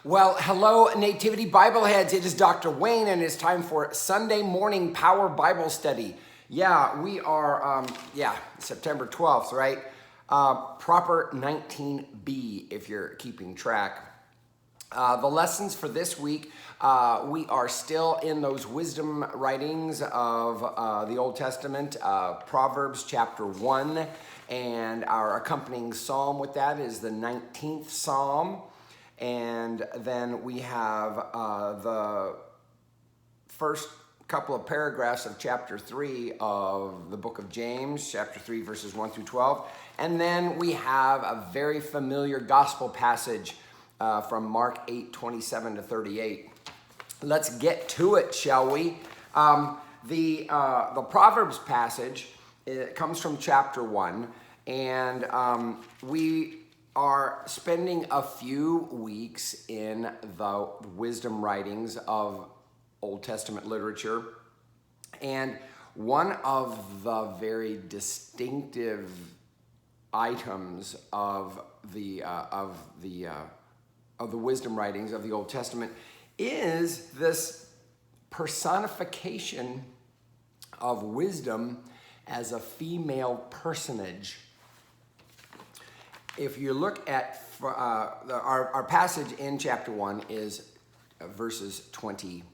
Well, hello, Nativity Bible heads. It is Dr. Wayne, and it's time for Sunday morning Power Bible Study. Yeah, we are, September 12th, right? Proper 19B, if you're keeping track. The lessons for this week, we are still in those wisdom writings of the Old Testament, Proverbs chapter 1, and our accompanying psalm with that is the 19th Psalm. And then we have the first couple of paragraphs of chapter 3 of the book of James, chapter 3, verses 1 through 12. And then we have a very familiar gospel passage from Mark 8, 27 to 38. Let's get to it, shall we? The Proverbs passage, it comes from chapter 1, and we are spending a few weeks in the wisdom writings of Old Testament literature. And one of the very distinctive items of the wisdom writings of the Old Testament is this personification of wisdom as a female personage. If you look at our passage in chapter 1 is verses 20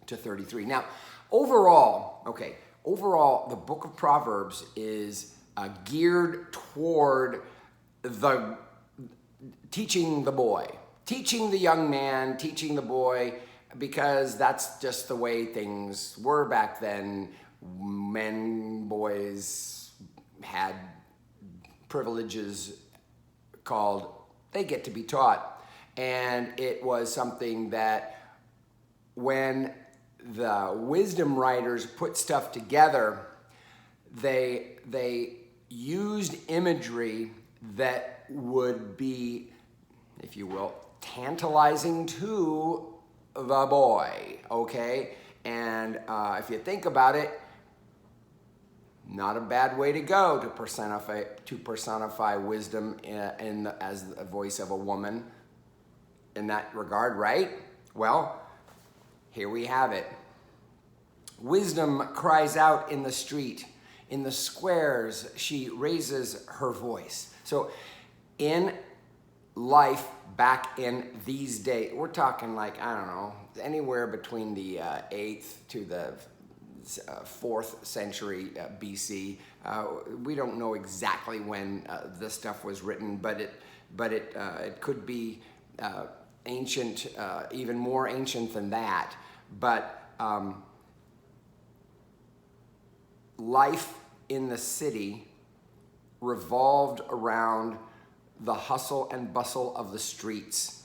to 33. Now, overall, the book of Proverbs is geared toward the teaching the young man, teaching the boy, because that's just the way things were back then. Boys had privileges called they get to be taught. And it was something that when the wisdom writers put stuff together, they used imagery that would be, if you will, tantalizing to the boy, okay? And if you think about it, not a bad way to go to personify wisdom as a voice of a woman in that regard, right? Well, here we have it. Wisdom cries out in the street. In the squares, she raises her voice. So in life back in these days, we're talking like, I don't know, anywhere between the 8th to the 4th century BC. We don't know exactly when this stuff was written, but it could be ancient, even more ancient than that. But life in the city revolved around the hustle and bustle of the streets.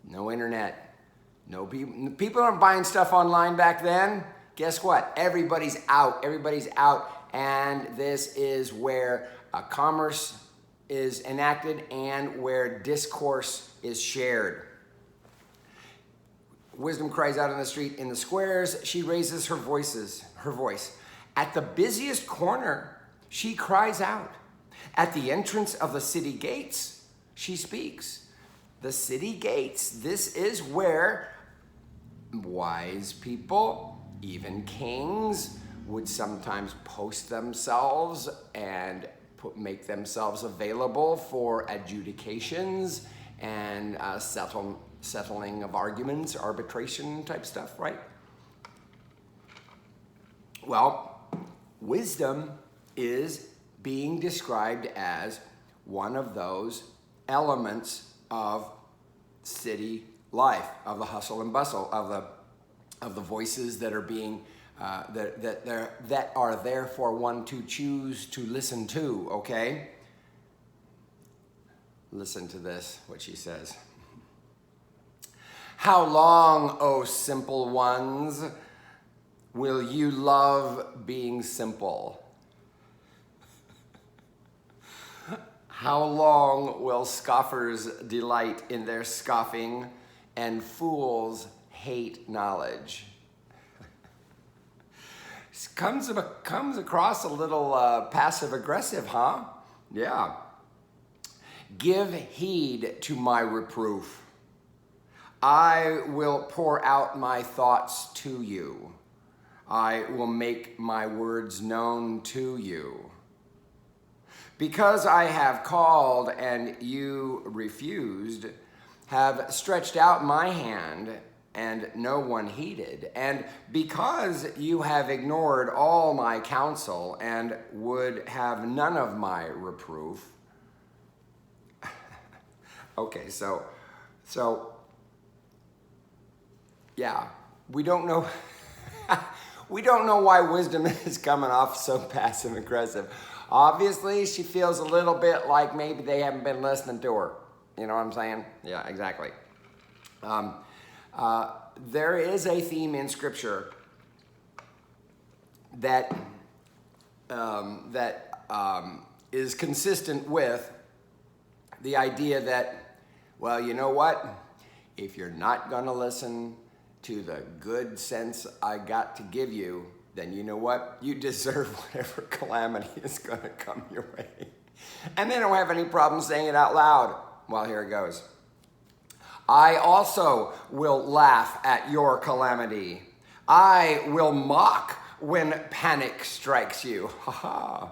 No internet, no people aren't buying stuff online back then. Guess what? Everybody's out, and this is where commerce is enacted and where discourse is shared. Wisdom cries out in the street. In the squares, she raises her voice. At the busiest corner, she cries out. At the entrance of the city gates, she speaks. The city gates, this is where wise people, even kings, would sometimes post themselves and make themselves available for adjudications and settling of arguments, arbitration type stuff, right? Well, wisdom is being described as one of those elements of city life, of the hustle and bustle, of the voices that are being that are there for one to choose to listen to. Okay, listen to this, what she says. How long, O simple ones, will you love being simple? How long will scoffers delight in their scoffing and fools hate knowledge? Comes across a little passive-aggressive, huh? Yeah. Give heed to my reproof. I will pour out my thoughts to you. I will make my words known to you. Because I have called and you refused, have stretched out my hand and no one heeded, and because you have ignored all my counsel and would have none of my reproof. Okay, so yeah, we don't know we don't know why wisdom is coming off so passive aggressive. Obviously, she feels a little bit like maybe they haven't been listening to her. You know what I'm saying? Yeah, exactly. There is a theme in Scripture that is consistent with the idea that, well, you know what? If you're not going to listen to the good sense I got to give you, then you know what? You deserve whatever calamity is going to come your way. And they don't have any problem saying it out loud. Well, here it goes. I also will laugh at your calamity. I will mock when panic strikes you. Ha ha.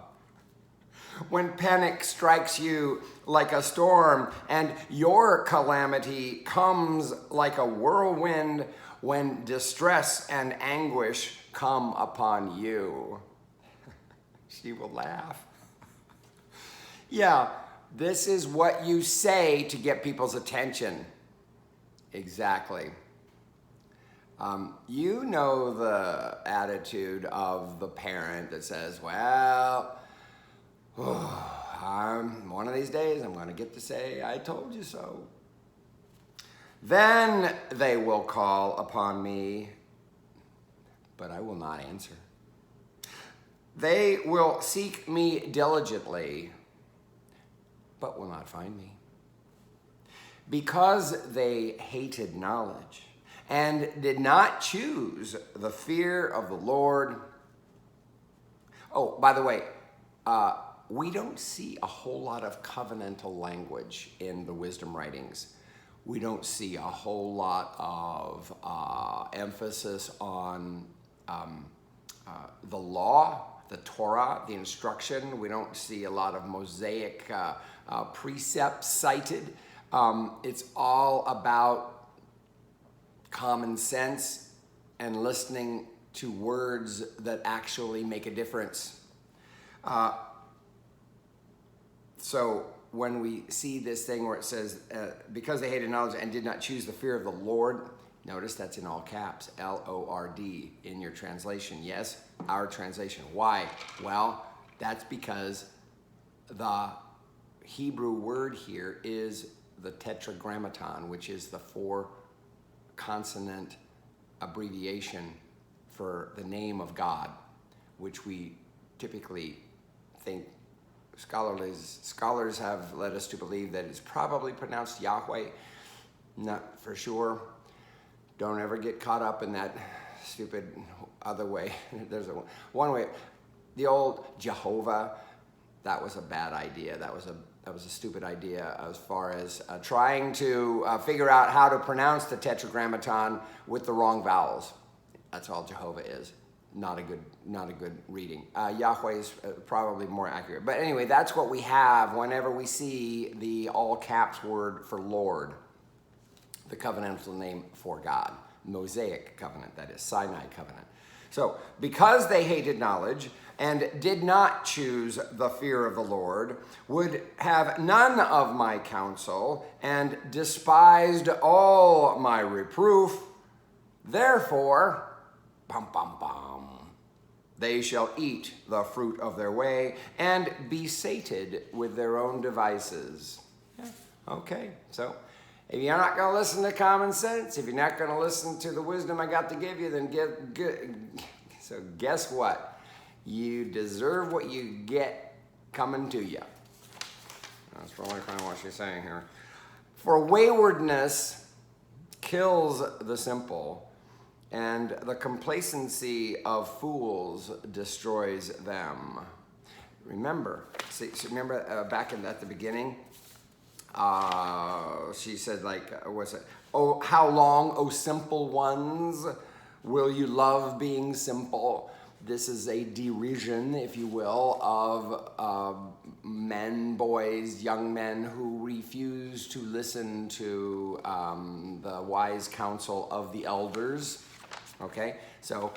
When panic strikes you like a storm and your calamity comes like a whirlwind, when distress and anguish come upon you. She will laugh. Yeah, this is what you say to get people's attention. Exactly. You know the attitude of the parent that says, well, one of these days I'm going to get to say, I told you so. Then they will call upon me, but I will not answer. They will seek me diligently, but will not find me. Because they hated knowledge and did not choose the fear of the Lord. Oh, by the way, we don't see a whole lot of covenantal language in the wisdom writings. We don't see a whole lot of emphasis on the law, the Torah, the instruction. We don't see a lot of Mosaic precepts cited. It's all about common sense and listening to words that actually make a difference. So when we see this thing where it says, because they hated knowledge and did not choose the fear of the Lord, notice that's in all caps, L-O-R-D in your translation. Yes, our translation. Why? Well, that's because the Hebrew word here is the tetragrammaton, which is the 4-consonant abbreviation for the name of God, which we typically think scholars have led us to believe that it's probably pronounced Yahweh. Not for sure. Don't ever get caught up in that stupid other way. There's one way. The old Jehovah, that was a bad idea. That was a stupid idea as far as trying to figure out how to pronounce the tetragrammaton with the wrong vowels. That's all Jehovah is. Not a good reading. Yahweh is probably more accurate. But anyway, that's what we have whenever we see the all caps word for Lord, the covenantal name for God, Mosaic covenant, that is, Sinai covenant. So, because they hated knowledge and did not choose the fear of the Lord, would have none of my counsel, and despised all my reproof, therefore, they shall eat the fruit of their way and be sated with their own devices. Yeah. Okay, so if you're not going to listen to common sense, if you're not going to listen to the wisdom I got to give you, then so guess what? You deserve what you get coming to you. That's probably kind of what she's saying here. For waywardness kills the simple, and the complacency of fools destroys them. Remember, back at the beginning, she said, like, what's it? Oh, how long, oh simple ones, will you love being simple? This is a derision, if you will, of men, boys, young men who refuse to listen to the wise counsel of the elders. Okay, so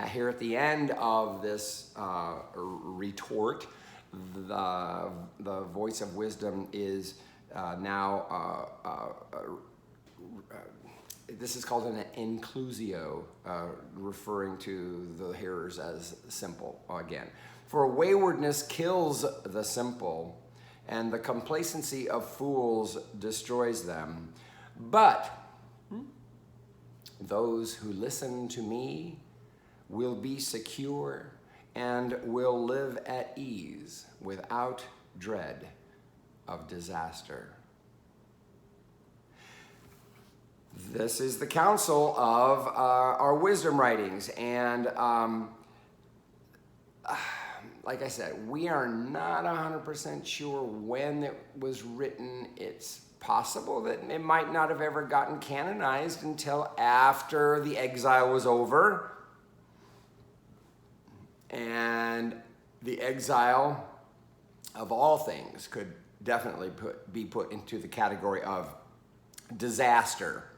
here at the end of this retort, the voice of wisdom is now this is called an inclusio, referring to the hearers as simple again. For waywardness kills the simple, and the complacency of fools destroys them. But those who listen to me will be secure and will live at ease without dread of disaster. This is the counsel of our wisdom writings. And like I said, we are not 100% sure when it was written. It's possible that it might not have ever gotten canonized until after the exile was over. And the exile of all things could definitely be put into the category of disaster.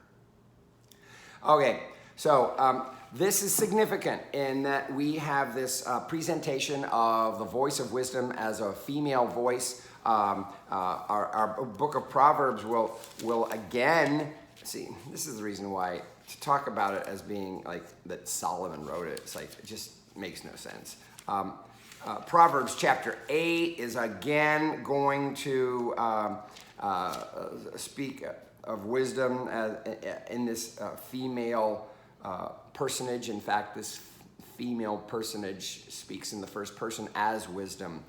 Okay, so this is significant in that we have this presentation of the voice of wisdom as a female voice. Our book of Proverbs will again, see, this is the reason why to talk about it as being like that Solomon wrote it, it's like, it just makes no sense. Proverbs chapter 8 is again going to speak of wisdom in this female personage. In fact, this female personage speaks in the first person as wisdom.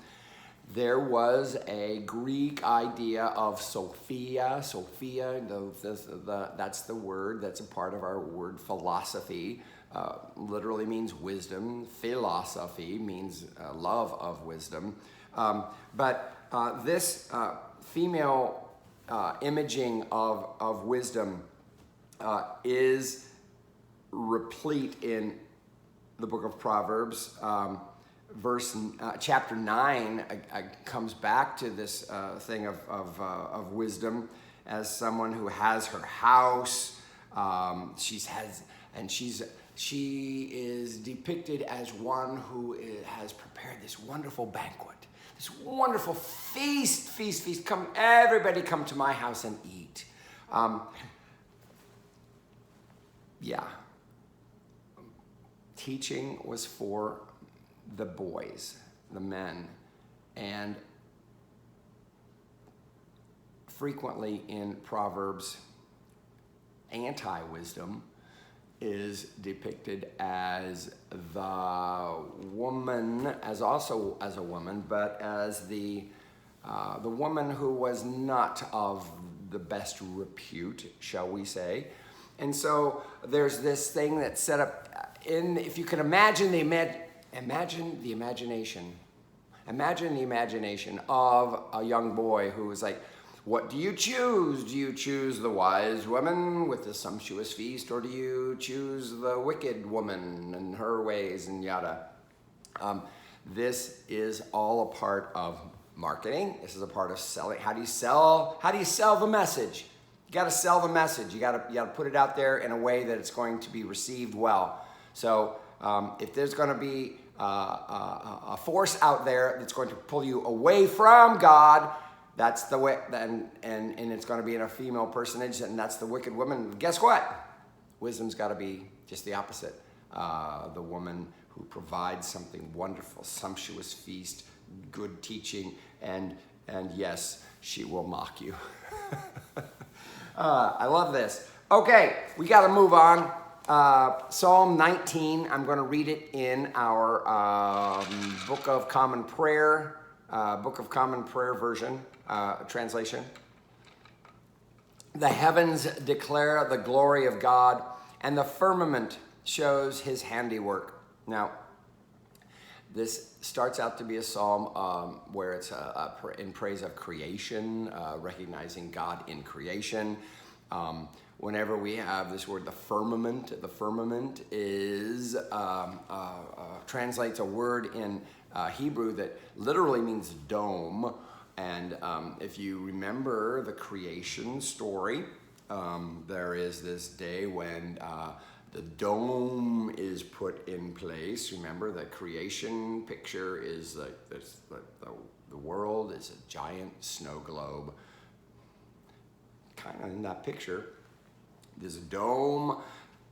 There was a Greek idea of Sophia. Sophia, that's the word, that's a part of our word philosophy. Literally means wisdom. Philosophy means love of wisdom. But this female imaging of wisdom is replete in the book of Proverbs. Chapter 9 comes back to this thing of wisdom as someone who has her house. She is depicted as one who has prepared this wonderful banquet, this wonderful feast. Come, everybody come to my house and eat. Teaching was for the boys, the men, and frequently in Proverbs, anti-wisdom is depicted as the woman, as also as a woman, but as the woman who was not of the best repute, shall we say. And so there's this thing that's set up in, if you can imagine the imagination of a young boy who was like, what do you choose? Do you choose the wise woman with the sumptuous feast, or do you choose the wicked woman and her ways and yada? This is all a part of marketing. This is a part of selling. How do you sell the message? You got to sell the message. You got to put it out there in a way that it's going to be received well. So if there's going to be a force out there that's going to pull you away from God, that's the way, and it's going to be in a female personage, and that's the wicked woman. Guess what? Wisdom's got to be just the opposite. The woman who provides something wonderful, sumptuous feast, good teaching, and yes, she will mock you. I love this. Okay, we got to move on. Psalm 19, I'm going to read it in our Book of Common Prayer version, translation. The heavens declare the glory of God, and the firmament shows his handiwork. Now, This starts out to be a psalm where it's in praise of creation, recognizing God in creation. Whenever we have this word, the firmament is translates a word in Hebrew that literally means dome. And if you remember the creation story, there is this day when the dome is put in place. Remember, the creation picture is the world is a giant snow globe. Kind of in that picture, this dome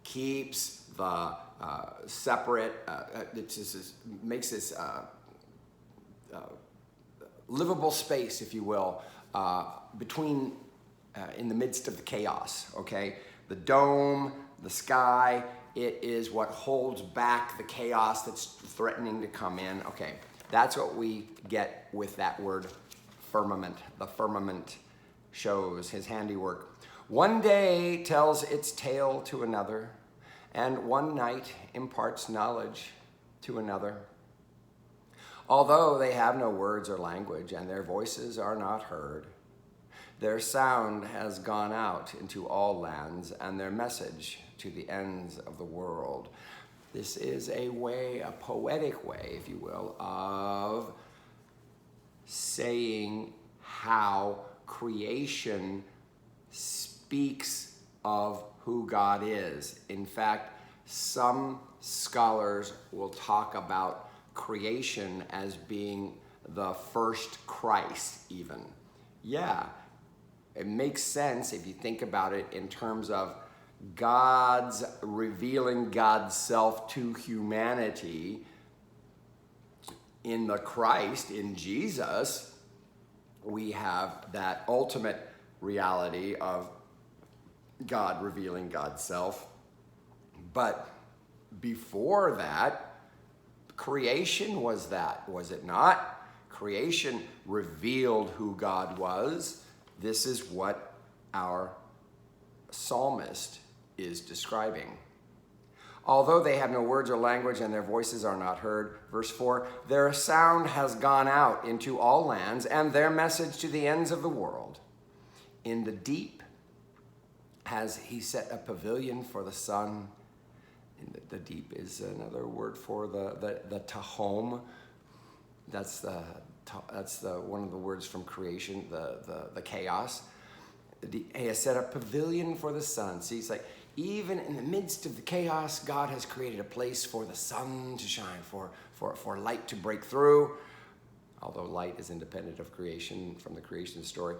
keeps the separate, makes this livable space, if you will, between, in the midst of the chaos, okay? The dome, the sky, it is what holds back the chaos that's threatening to come in. Okay, that's what we get with that word firmament. The firmament shows his handiwork. One day tells its tale to another, and one night imparts knowledge to another. Although they have no words or language, and their voices are not heard, their sound has gone out into all lands, and their message to the ends of the world. This is a way, a poetic way, if you will, of saying how creation speaks of who God is. In fact, some scholars will talk about creation as being the first Christ even. Yeah, it makes sense if you think about it in terms of God's revealing God's self to humanity in the Christ, in Jesus. We have that ultimate reality of God revealing God's self. But before that, creation was that, was it not? Creation revealed who God was. This is what our psalmist is describing. Although they have no words or language and their voices are not heard, verse 4, their sound has gone out into all lands and their message to the ends of the world. In the deep has he set a pavilion for the sun. And the deep is another word for the tahom. That's the one of the words from creation, the chaos. He has set a pavilion for the sun. See, it's like even in the midst of the chaos, God has created a place for the sun to shine, for light to break through. Although light is independent of creation from the creation story.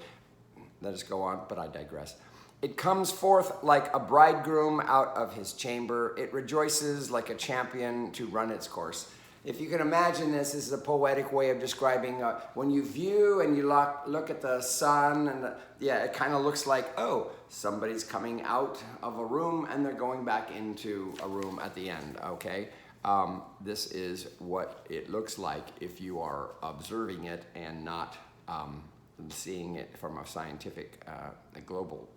Let us go on, but I digress. It comes forth like a bridegroom out of his chamber. It rejoices like a champion to run its course. If you can imagine this is a poetic way of describing when you view and you look at the sun, and it kind of looks like, oh, somebody's coming out of a room and they're going back into a room at the end, okay? This is what it looks like if you are observing it and not seeing it from a scientific, global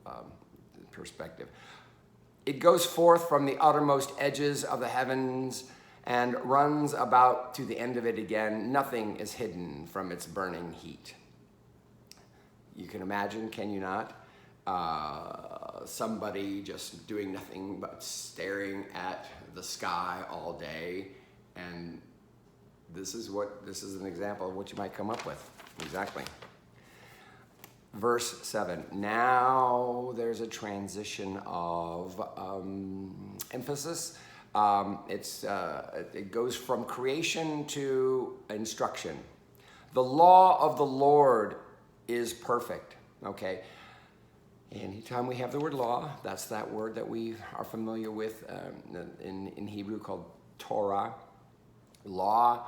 perspective. It goes forth from the uttermost edges of the heavens and runs about to the end of it again. Nothing is hidden from its burning heat. You can imagine, can you not? Somebody just doing nothing but staring at the sky all day, and this is an example of what you might come up with. Exactly. Verse 7. Now there's a transition of emphasis. It goes from creation to instruction. The law of the Lord is perfect. Okay. Anytime we have the word law, that's that word that we are familiar with in Hebrew called Torah. Law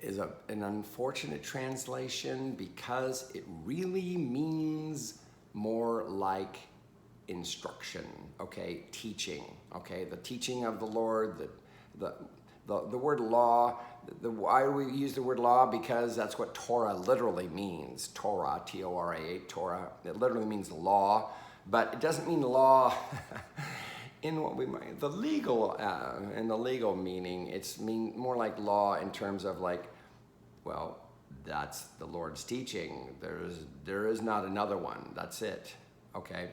is an unfortunate translation because it really means more like instruction, okay, teaching, okay, the teaching of the Lord, the word law. Why do we use the word law? Because that's what Torah literally means. Torah, T-O-R-A, Torah. It literally means law, but it doesn't mean law in what we might, in the legal meaning, it's more like law in terms of like, well, that's the Lord's teaching. There is not another one. That's it. Okay.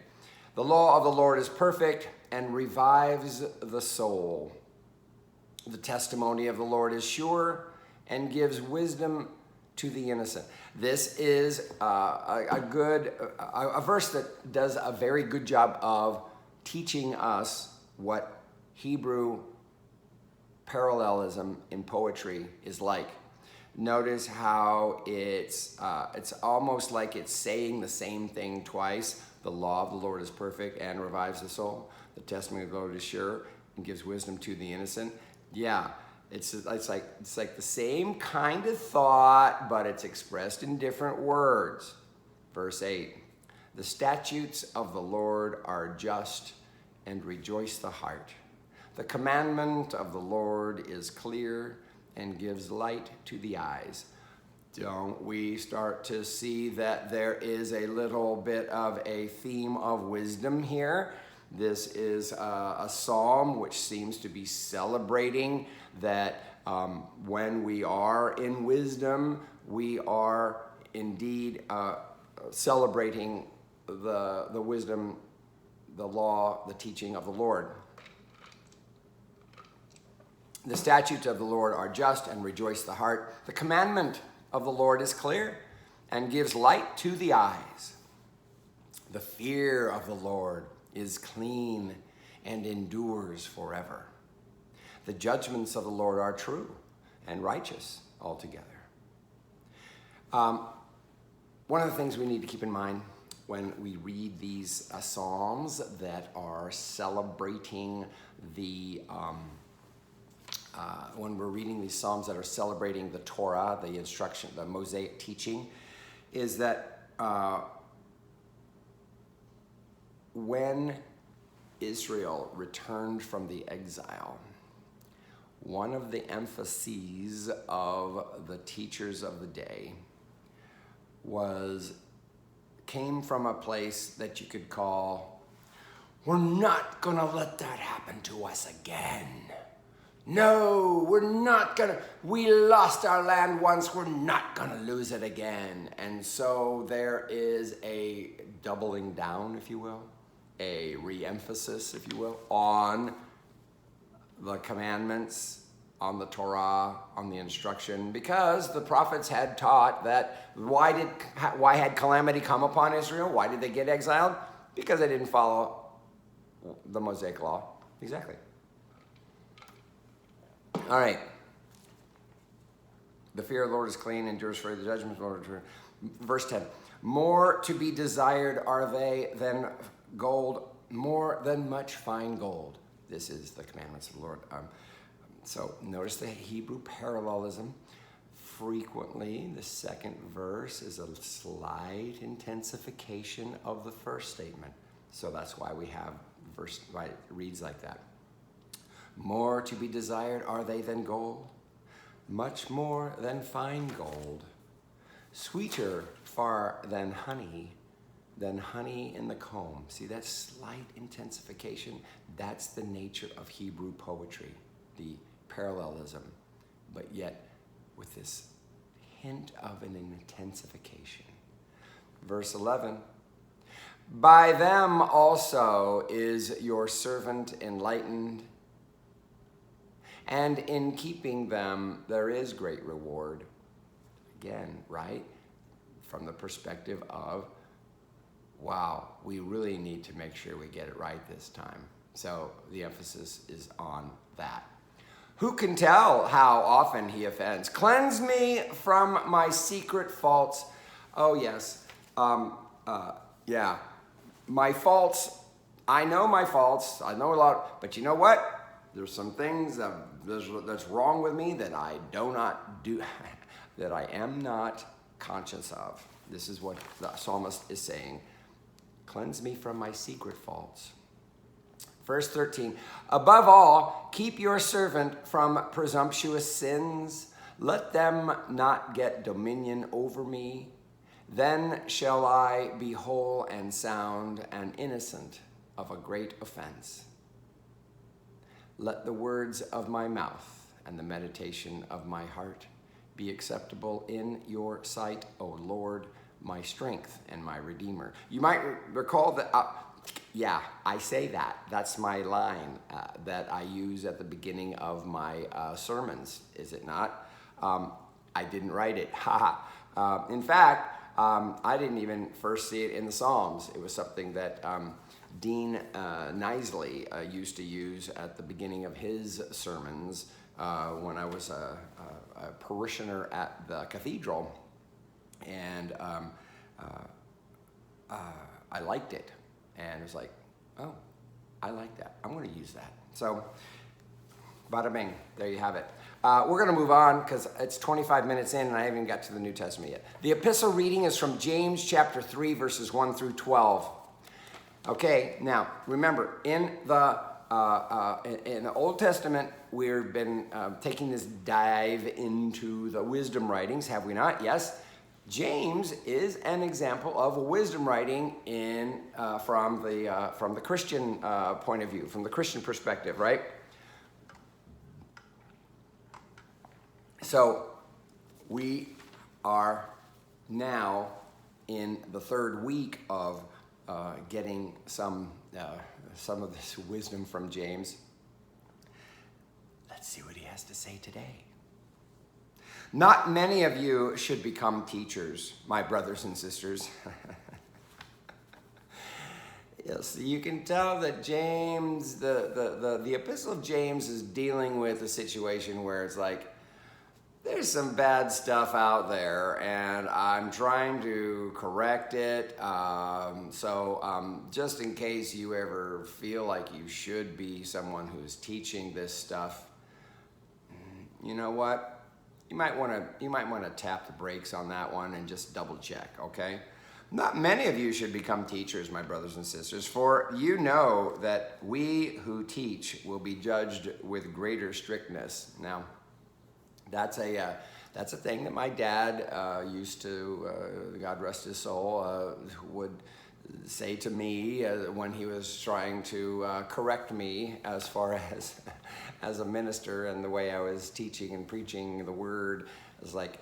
The law of the Lord is perfect and revives the soul. The testimony of the Lord is sure and gives wisdom to the innocent. This is a verse that does a very good job of teaching us what Hebrew parallelism in poetry is like. Notice how it's almost like it's saying the same thing twice. The law of the Lord is perfect and revives the soul. The testimony of the Lord is sure and gives wisdom to the innocent. Yeah, it's like the same kind of thought, but it's expressed in different words. Verse 8, the statutes of the Lord are just and rejoice the heart. The commandment of the Lord is clear and gives light to the eyes. Don't we start to see that there is a little bit of a theme of wisdom here? This is a psalm which seems to be celebrating that when we are in wisdom, we are indeed celebrating the wisdom, the law, the teaching of the Lord. The statutes of the Lord are just and rejoice the heart. The commandment of the Lord is clear and gives light to the eyes. The fear of the Lord is clean and endures forever. The judgments of the Lord are true and righteous altogether. One of the things we need to keep in mind when we read these psalms that are celebrating when we're reading these psalms that are celebrating the Torah, the instruction, the Mosaic teaching, is that when Israel returned from the exile, one of the emphases of the teachers of the day came from a place that you could call, we're not going to let that happen to us again. No, we lost our land once, we're not going to lose it again. And so there is a doubling down, if you will, a re-emphasis, if you will, on the commandments, on the Torah, on the instruction, because the prophets had taught that why had calamity come upon Israel? Why did they get exiled? Because they didn't follow the Mosaic law. Exactly. All right. The fear of the Lord is clean, endures forever. The judgment of the Lord. Verse 10. More to be desired are they than gold, more than much fine gold. This is the commandments of the Lord. So notice the Hebrew parallelism. Frequently, the second verse is a slight intensification of the first statement. So that's why we have verse, why it reads like that. More to be desired are they than gold, much more than fine gold, sweeter far than honey in the comb. See that slight intensification? That's the nature of Hebrew poetry, the parallelism, but yet with this hint of an intensification. Verse 11, by them also is your servant enlightened, and in keeping them there is great reward. Again, right? From the perspective of, wow, we really need to make sure we get it right this time. So the emphasis is on that. Who can tell how often he offends? Cleanse me from my secret faults. Oh, yes. Yeah. My faults, I know my faults. I know a lot. But you know what? There's some things that's wrong with me that I do not do, that I am not conscious of. This is what the psalmist is saying. Cleanse me from my secret faults. Verse 13, above all, keep your servant from presumptuous sins. Let them not get dominion over me. Then shall I be whole and sound and innocent of a great offense. Let the words of my mouth and the meditation of my heart be acceptable in your sight, O Lord, my strength and my Redeemer. You might recall that, I say that. That's my line that I use at the beginning of my sermons, is it not? I didn't write it. In fact, I didn't even first see it in the Psalms. It was something that Dean Knisley used to use at the beginning of his sermons when I was a parishioner at the cathedral, and I liked it, and it was like, oh, I like that. I'm going to use that. So, bada bing, there you have it. We're going to move on because it's 25 minutes in and I haven't even got to the New Testament yet. The epistle reading is from James chapter 3, verses 1 through 12. Okay, now remember, in the Old Testament, we've been taking this dive into the wisdom writings, have we not? Yes. James is an example of a wisdom writing from the Christian point of view, from the Christian perspective, right? So we are now in the third week of getting some of this wisdom from James. Let's see what he has to say today. Not many of you should become teachers, my brothers and sisters. Yes, you can tell that James, the epistle of James is dealing with a situation where it's like, there's some bad stuff out there, and I'm trying to correct it. Just in case you ever feel like you should be someone who's teaching this stuff, you know what? You might want to tap the brakes on that one and just double check, okay? Not many of you should become teachers, my brothers and sisters, for you know that we who teach will be judged with greater strictness. Now, that's a thing that my dad used to, God rest his soul, would say to me when he was trying to correct me as far as a minister and the way I was teaching and preaching the word. It was like,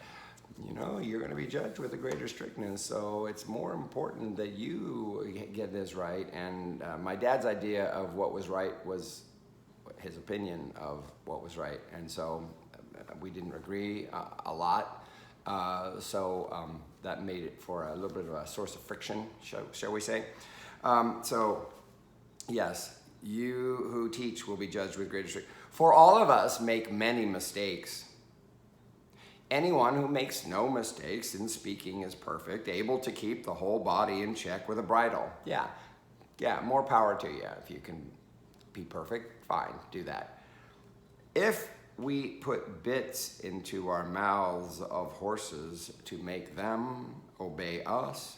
you know, you're going to be judged with a greater strictness, so it's more important that you get this right. And my dad's idea of what was right was his opinion of what was right, and so we didn't agree a lot, so that made it for a little bit of a source of friction, shall we say. Yes, you who teach will be judged with greater strictness. For all of us make many mistakes. Anyone who makes no mistakes in speaking is perfect, able to keep the whole body in check with a bridle. Yeah, more power to you. If you can be perfect, fine, do that. If we put bits into our mouths of horses to make them obey us,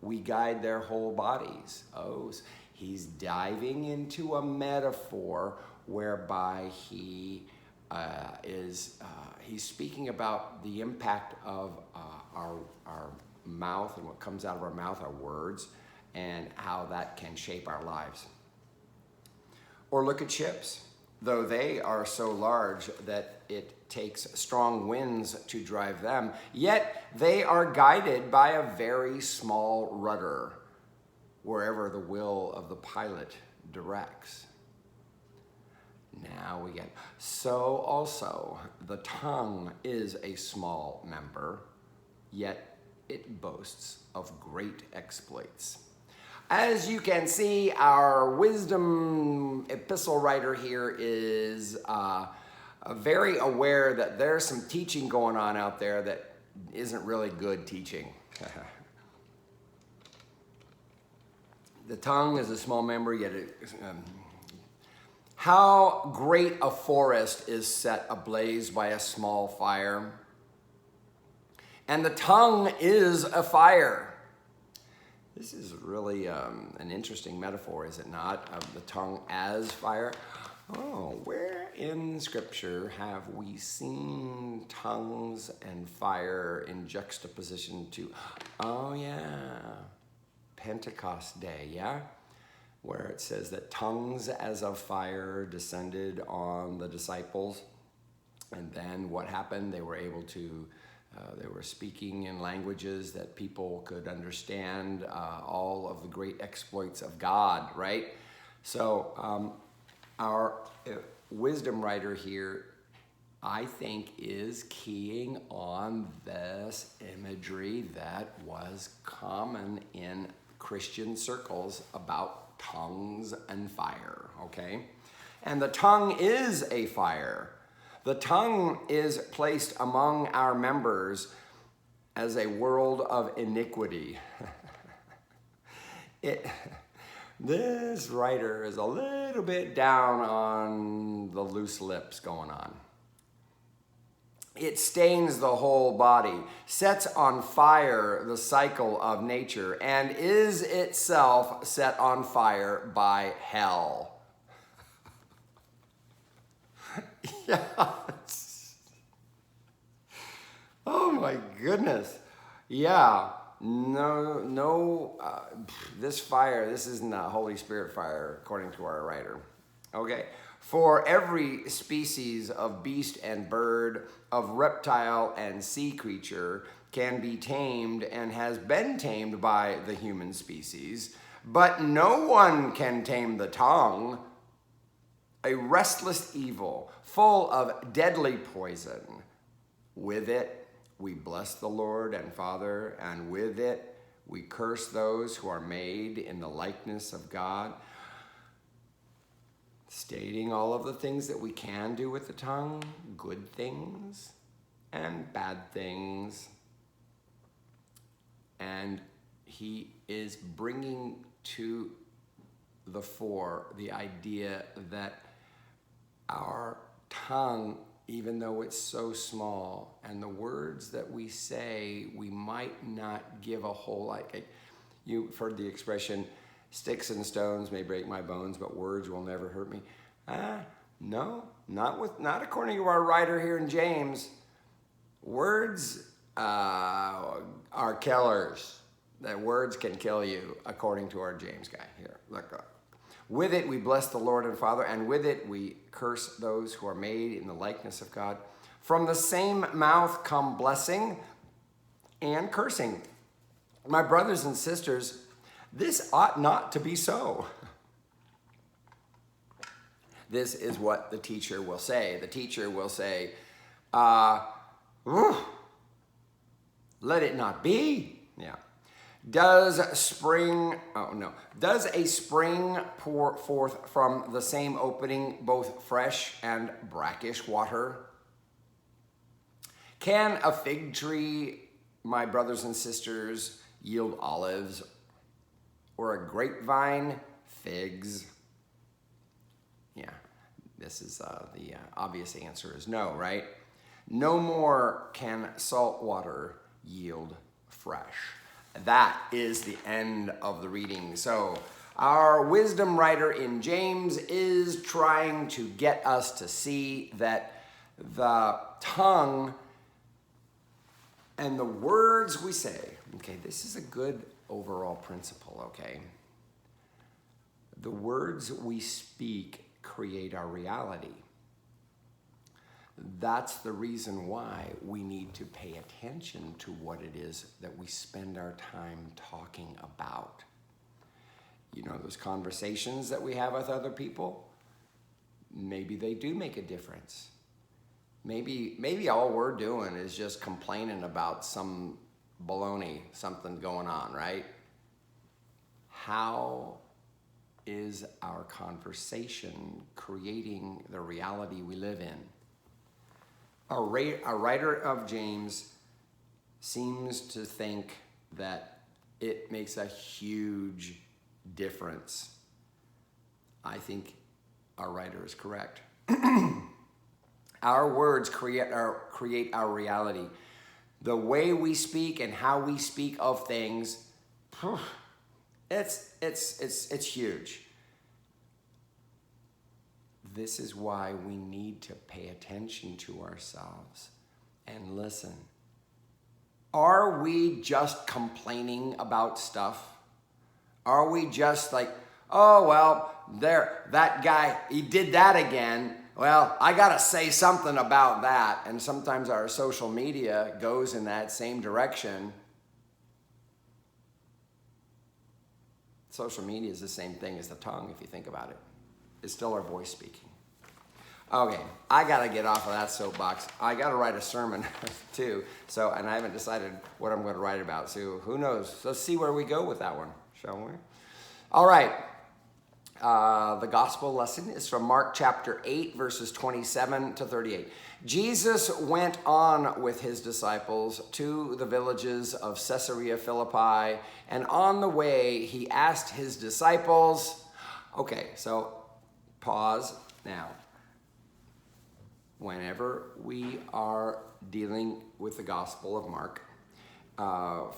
we guide their whole bodies. Oh, he's diving into a metaphor whereby he's speaking about the impact of our mouth and what comes out of our mouth, our words, and how that can shape our lives. Or look at ships. Though they are so large that it takes strong winds to drive them, yet they are guided by a very small rudder wherever the will of the pilot directs. Now we get, so also the tongue is a small member, yet it boasts of great exploits. As you can see, our wisdom epistle writer here is very aware that there's some teaching going on out there that isn't really good teaching. The tongue is a small member, yet how great a forest is set ablaze by a small fire. And the tongue is a fire. This is really an interesting metaphor, is it not? Of the tongue as fire. Oh, where in Scripture have we seen tongues and fire in juxtaposition to, oh yeah, Pentecost Day, yeah? where it says that tongues as of fire descended on the disciples. And then what happened? They were able to, they were speaking in languages that people could understand, all of the great exploits of God, right? So our wisdom writer here, I think, is keying on this imagery that was common in Christian circles about tongues and fire, okay? And the tongue is a fire. The tongue is placed among our members as a world of iniquity. This writer is a little bit down on the loose lips going on. It stains the whole body, sets on fire the cycle of nature, and is itself set on fire by hell. Yes. Oh my goodness. Yeah. This fire, this isn't a Holy Spirit fire, according to our writer. Okay. For every species of beast and bird, of reptile and sea creature can be tamed and has been tamed by the human species, but no one can tame the tongue, a restless evil, full of deadly poison. With it we bless the Lord and Father, and with it we curse those who are made in the likeness of God. Stating all of the things that we can do with the tongue, good things and bad things. And he is bringing to the fore the idea that our tongue, even though it's so small, and the words that we say, we might not give a whole lot. You've heard the expression, sticks and stones may break my bones, but words will never hurt me. No, not according to our writer here in James. Words are killers. That words can kill you, according to our James guy here. Look up. With it we bless the Lord and Father, and with it we curse those who are made in the likeness of God. From the same mouth come blessing and cursing. My brothers and sisters, this ought not to be so. This is what the teacher will say. The teacher will say, let it not be. Yeah. Does a spring pour forth from the same opening both fresh and brackish water? Can a fig tree, my brothers and sisters, yield olives, or a grapevine figs? Yeah, this is the obvious answer is no, right? No more can salt water yield fresh. That is the end of the reading. So our wisdom writer in James is trying to get us to see that the tongue and the words we say, okay, this is a good overall principle, okay? The words we speak create our reality. That's the reason why we need to pay attention to what it is that we spend our time talking about. You know, those conversations that we have with other people, maybe they do make a difference. Maybe all we're doing is just complaining about some baloney, something going on, right? How is our conversation creating the reality we live in? A writer of James seems to think that it makes a huge difference. I think our writer is correct. Our words create our reality. The way we speak and how we speak of things, it's huge. This is why we need to pay attention to ourselves and listen. Are we just complaining about stuff? Are we just like, Oh, well, that guy, he did that again. Well, I got to say something about that. And sometimes our social media goes in that same direction. Social media is the same thing as the tongue, if you think about it. It's still our voice speaking. Okay, I got to get off of that soapbox. I got to write a sermon too. And I haven't decided what I'm going to write about. So who knows? Let's see where we go with that one, shall we? All right. The gospel lesson is from Mark chapter 8, verses 27 to 38. Jesus went on with his disciples to the villages of Caesarea Philippi, and on the way he asked his disciples, okay, so pause now. Whenever we are dealing with the Gospel of Mark,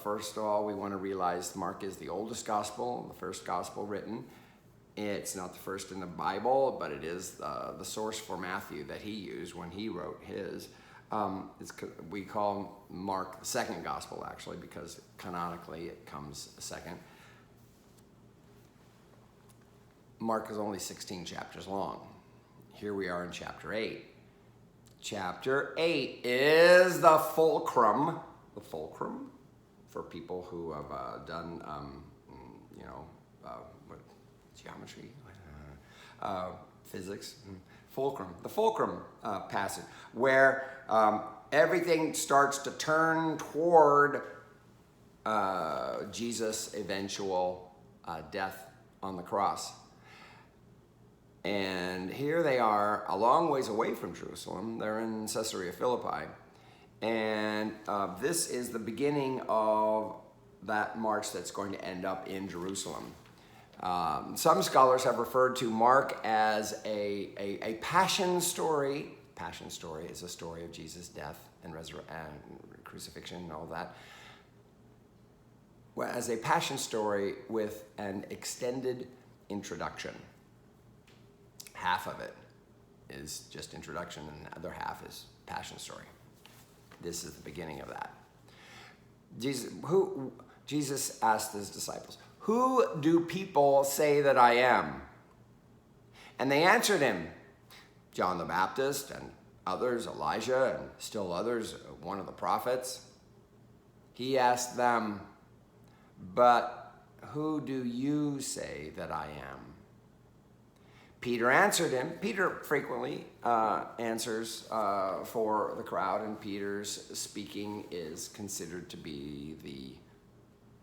first of all, we want to realize Mark is the oldest gospel, the first gospel written. It's not the first in the Bible, but it is the source for Matthew that he used when he wrote his. We call Mark the second gospel, actually, because canonically it comes second. Mark is only 16 chapters long. Here we are in chapter 8. Chapter 8 is the fulcrum for people who have done, geometry, physics, the fulcrum passage, where everything starts to turn toward Jesus' eventual death on the cross. And here they are, a long ways away from Jerusalem. They're in Caesarea Philippi. And this is the beginning of that march that's going to end up in Jerusalem. Some scholars have referred to Mark as a passion story. Passion story is a story of Jesus' death and crucifixion and all that. Well, as a passion story with an extended introduction. Half of it is just introduction, and the other half is passion story. This is the beginning of that. Jesus asked his disciples, "Who do people say that I am?" And they answered him, John the Baptist, and others, Elijah, and still others, one of the prophets. He asked them, "But who do you say that I am?" Peter answered him. Peter frequently answers for the crowd, and Peter's speaking is considered to be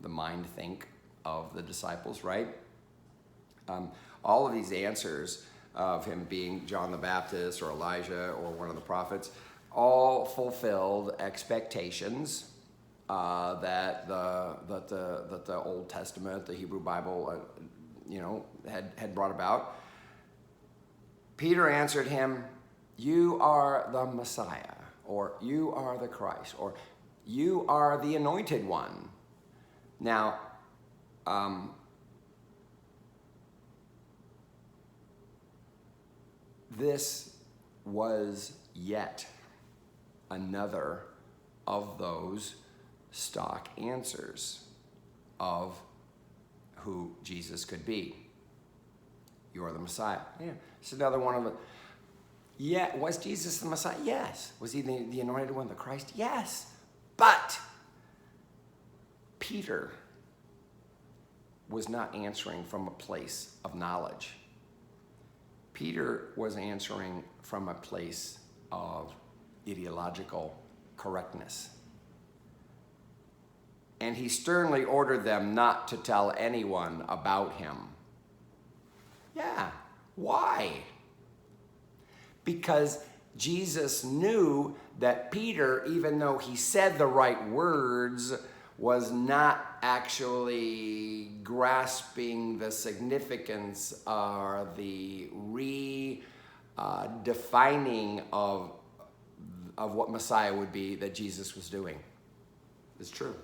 the mind think of the disciples, right? All of these answers of him being John the Baptist or Elijah or one of the prophets all fulfilled expectations that the Old Testament, the Hebrew Bible, had brought about. Peter answered him, "You are the Messiah," or "You are the Christ," or "You are the Anointed One." Now, this was yet another of those stock answers of who Jesus could be. You are the Messiah. Yeah, it's another one of the. Yeah, was Jesus the Messiah? Yes. Was he the anointed one, the Christ? Yes. But Peter was not answering from a place of knowledge. Peter was answering from a place of ideological correctness. And he sternly ordered them not to tell anyone about him. Yeah, why? Because Jesus knew that Peter, even though he said the right words, was not actually grasping the significance or the redefining of what Messiah would be that Jesus was doing. It's true.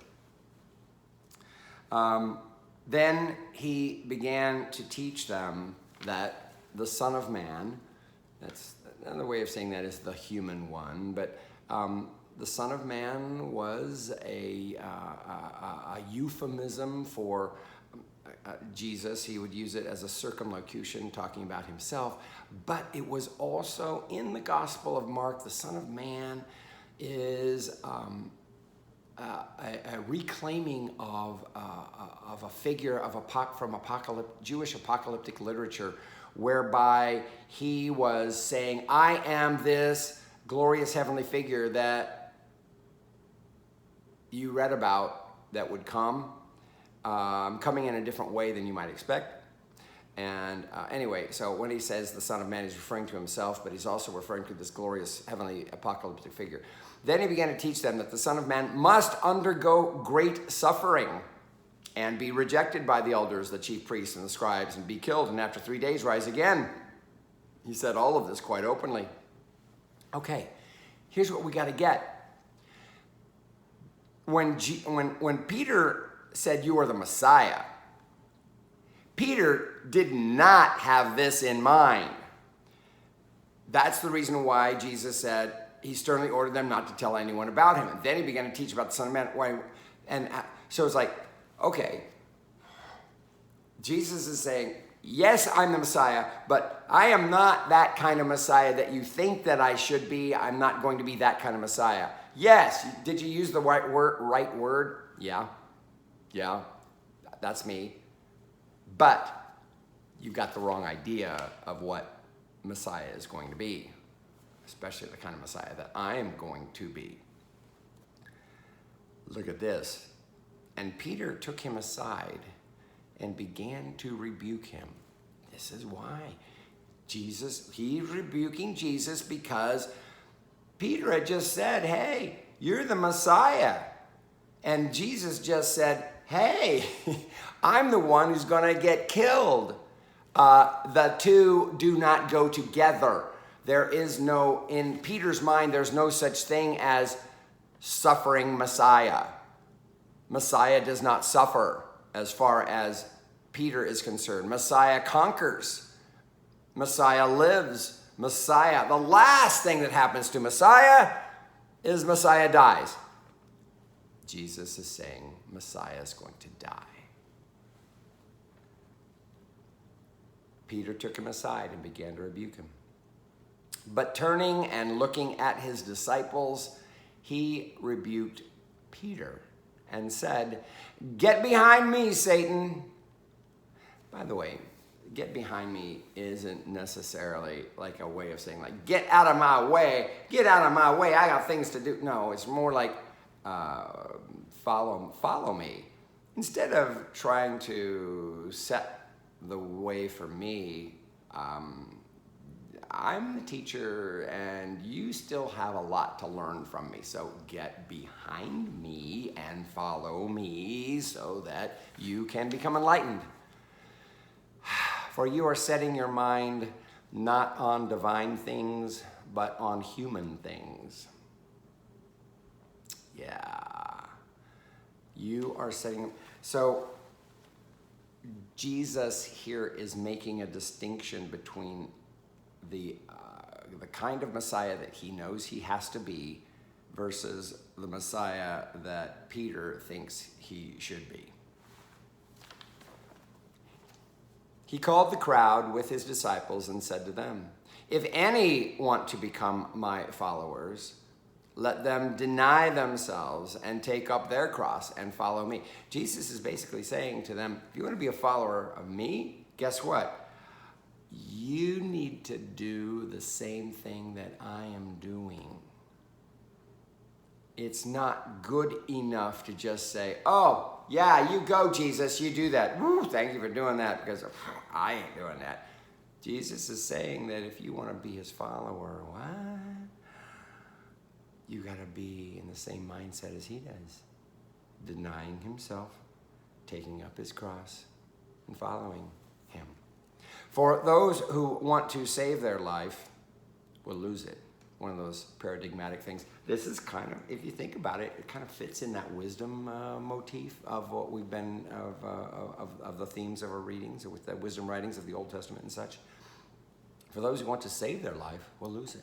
Then he began to teach them that the Son of Man, that's another way of saying that is the human one, but the Son of Man was a euphemism for Jesus, he would use it as a circumlocution, talking about himself. But it was also in the Gospel of Mark, the Son of Man is a reclaiming of a figure from Jewish apocalyptic literature, whereby he was saying, I am this glorious heavenly figure that you read about that would come, coming in a different way than you might expect. And anyway, so when he says the Son of Man, he's referring to himself, but he's also referring to this glorious heavenly apocalyptic figure. Then he began to teach them that the Son of Man must undergo great suffering and be rejected by the elders, the chief priests, and the scribes, and be killed, and after 3 days rise again. He said all of this quite openly. Okay, here's what we got to get. When Peter said, you are the Messiah, Peter did not have this in mind. That's the reason why Jesus said, he sternly ordered them not to tell anyone about him. And then he began to teach about the Son of Man. And so it's like, okay, Jesus is saying, yes, I'm the Messiah, but I am not that kind of Messiah that you think that I should be. I'm not going to be that kind of Messiah. Yes, did you use the right word? Yeah, that's me. But you've got the wrong idea of what Messiah is going to be, especially the kind of Messiah that I am going to be. Look at this. And Peter took him aside and began to rebuke him. This is why. He's rebuking Jesus because Peter had just said, hey, you're the Messiah. And Jesus just said, hey, I'm the one who's going to get killed. The two do not go together. There is no, in Peter's mind, there's no such thing as suffering Messiah. Messiah does not suffer as far as Peter is concerned. Messiah conquers. Messiah lives. Messiah, the last thing that happens to Messiah is Messiah dies. Jesus is saying Messiah is going to die. Peter took him aside and began to rebuke him. But turning and looking at his disciples, he rebuked Peter and said, get behind me, Satan. By the way, get behind me isn't necessarily like a way of saying like, get out of my way, I got things to do. No, it's more like, follow me. Instead of trying to set the way for me, I'm the teacher and you still have a lot to learn from me. So get behind me and follow me so that you can become enlightened. For you are setting your mind not on divine things, but on human things. Yeah. You are setting... So Jesus here is making a distinction between the kind of Messiah that he knows he has to be versus the Messiah that Peter thinks he should be. He called the crowd with his disciples and said to them, if any want to become my followers, let them deny themselves and take up their cross and follow me. Jesus is basically saying to them, if you want to be a follower of me, guess what? You need to do the same thing that I am doing. It's not good enough to just say, oh, yeah, you go, Jesus, you do that. Woo, thank you for doing that, because I ain't doing that. Jesus is saying that if you want to be his follower, what? You got to be in the same mindset as he does. Denying himself, taking up his cross, and following him. For those who want to save their life will lose it. One of those paradigmatic things. This is kind of, if you think about it, it kind of fits in that wisdom motif of what we've been, of the themes of our readings, with the wisdom writings of the Old Testament and such. For those who want to save their life will lose it.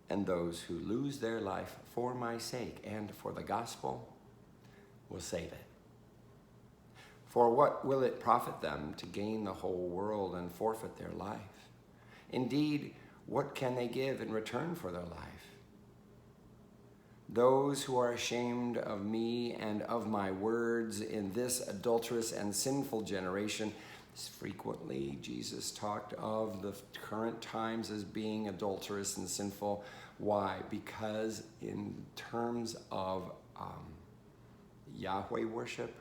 And those who lose their life for my sake and for the gospel will save it. For what will it profit them to gain the whole world and forfeit their life? Indeed, what can they give in return for their life? Those who are ashamed of me and of my words in this adulterous and sinful generation. Frequently, Jesus talked of the current times as being adulterous and sinful. Why? Because in terms of Yahweh worship,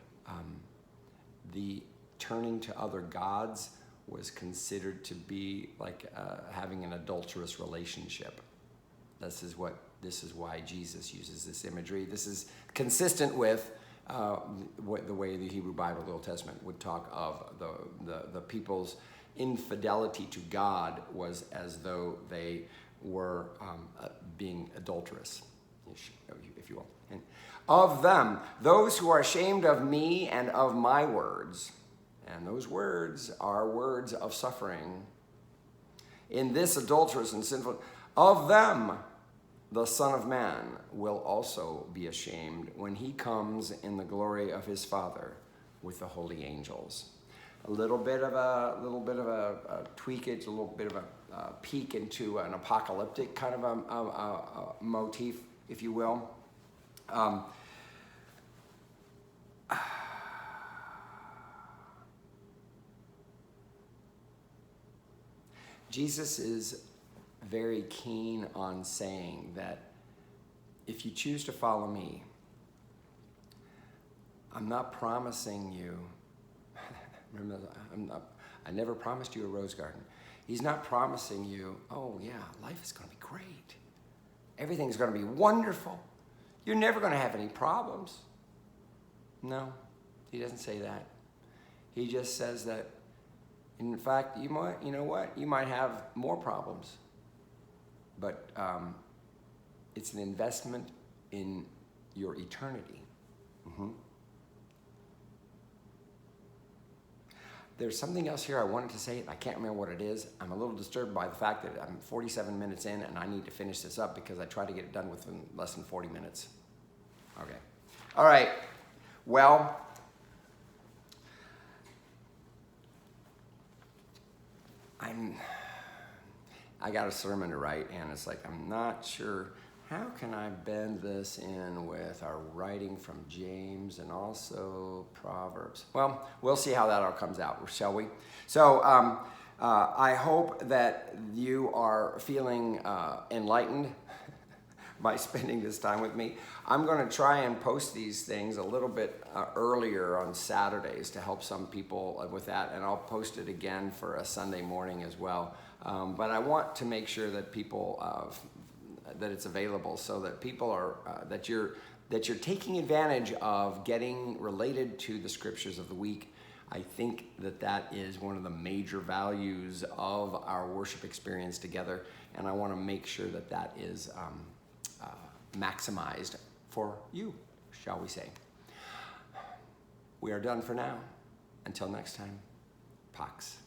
the turning to other gods was considered to be like having an adulterous relationship. This is why Jesus uses this imagery. This is consistent with the way the Hebrew Bible, the Old Testament, would talk of the people's infidelity to God was as though they were being adulterous, if you will. And of them, those who are ashamed of me and of my words, and those words are words of suffering, in this adulterous and sinful, of them the Son of Man will also be ashamed when he comes in the glory of his Father with the holy angels. A little bit of a tweakage, a little bit of a peek into an apocalyptic kind of a motif, if you will. Jesus is very keen on saying that if you choose to follow me, I'm not promising you, remember, I never promised you a rose garden. He's not promising you, oh yeah, life is going to be great. Everything's going to be wonderful. You're never going to have any problems. No, he doesn't say that. He just says that, in fact, you know what? You might have more problems. But it's an investment in your eternity. Mm-hmm. There's something else here I wanted to say. I can't remember what it is. I'm a little disturbed by the fact that I'm 47 minutes in and I need to finish this up because I try to get it done within less than 40 minutes. Okay. All right. Well, I got a sermon to write, and it's like, I'm not sure, how can I bend this in with our writing from James and also Proverbs? Well, we'll see how that all comes out, shall we? So I hope that you are feeling enlightened by spending this time with me. I'm going to try and post these things a little bit earlier on Saturdays to help some people with that, and I'll post it again for a Sunday morning as well. But I want to make sure that people that it's available, so that people are that you're taking advantage of getting related to the scriptures of the week. I think that is one of the major values of our worship experience together, and I want to make sure that is maximized for you, shall we say. We are done for now. Until next time, Pax.